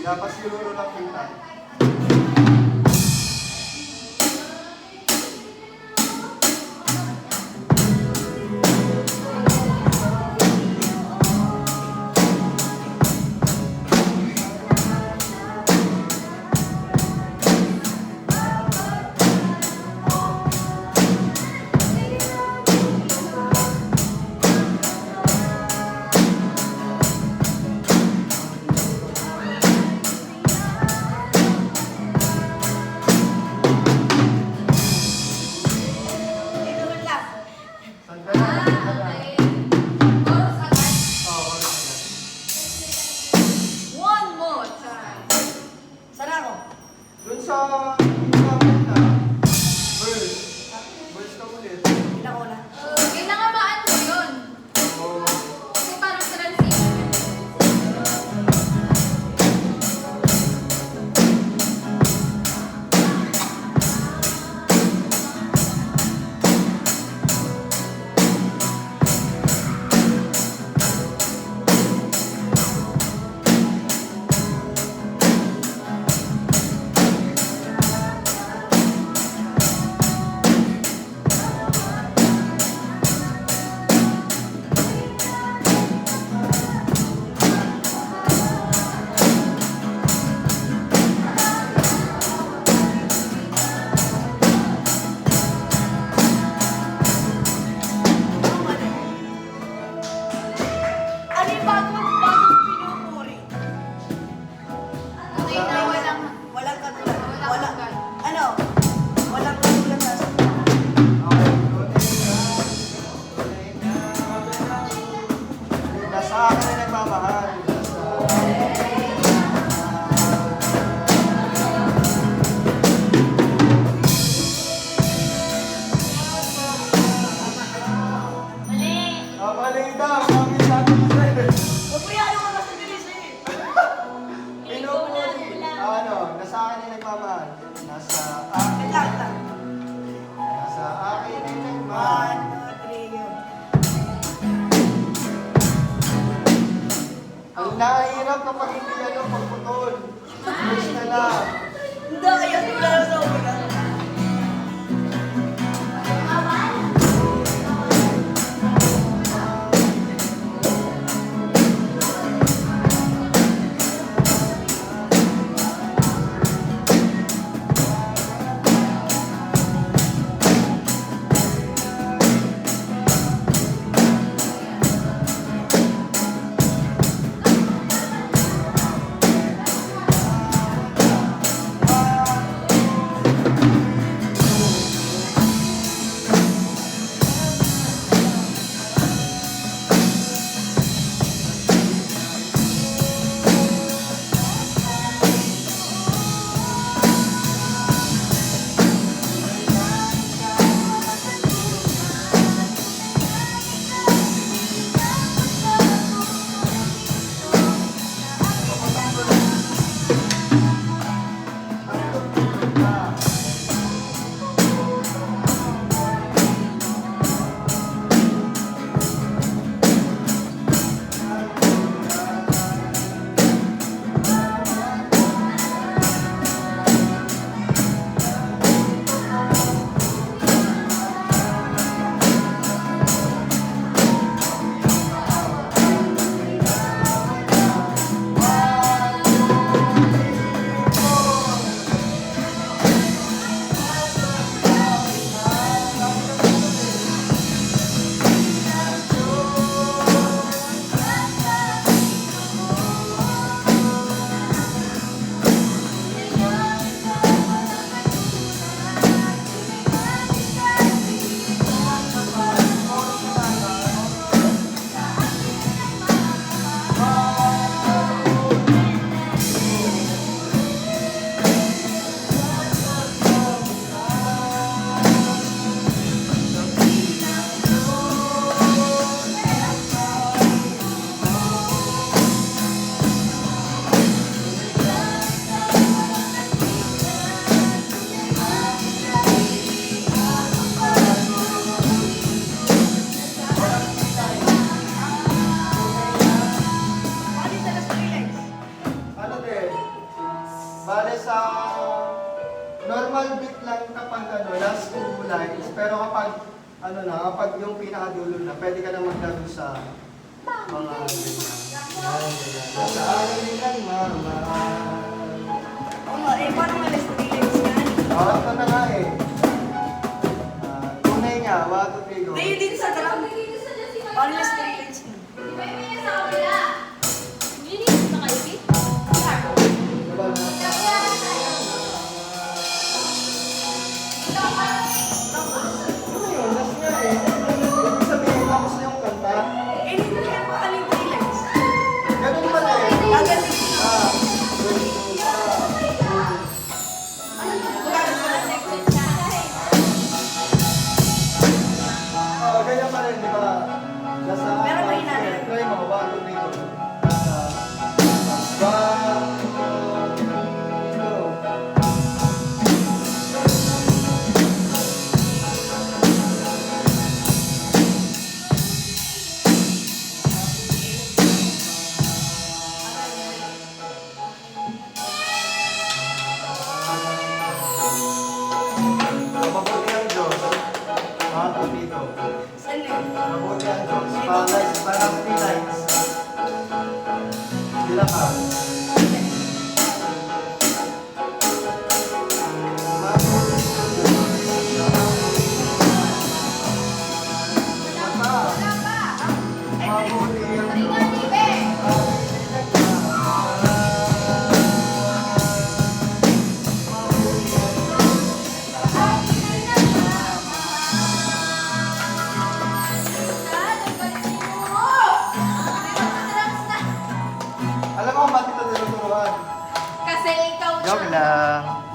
Dapat siguro lang kita. Dun sa verse ka ulit. Kailangan maan mo yun. Oo. Kasi parang transition. Okay na, walang katulad. Nasa akin na nagmamahal. Mali daw, kami sabi ko sa'yo. Pinupuli. Nasa akin na nagmamahal. Nasa akin na nagmamahal. Ang nahihirap kapag hindi pagputol. Wish na lang. normal beat lang kapag ano, last 2 lines. Pero kapag, ano na, kapag yung pinakadulo na, pwede ka na maglaro sa mga ganyan. Sa akin lang mamahal. Oo nga, eh, paano nga last 3 lines yan? Ito na nga eh. Tunay nga, 1, 2, 3, go. Hindi, din sa drum. Paano last 3 lines yan? Diba na? Ano yun? Last nga eh. Ibig sabihin, tapos na yung kanta. Eh, hindi na yan paano yung 3 lines? Ganun pala eh. Gagaling. Ah, ganyan pa rin, di ba? Nasa, Pero may natin. try mo, 1, 2, 3, go. Nasa, 1, 2, 3, go. Mabuti ang Diyos. Mga kapito. Saan yun? Mabuti ang Diyos. Parang 3 lines. Sila ka. Mabuti ang Diyos. Alam mo kung bakit ito tinuturuan? Kasi ikaw Joke lang.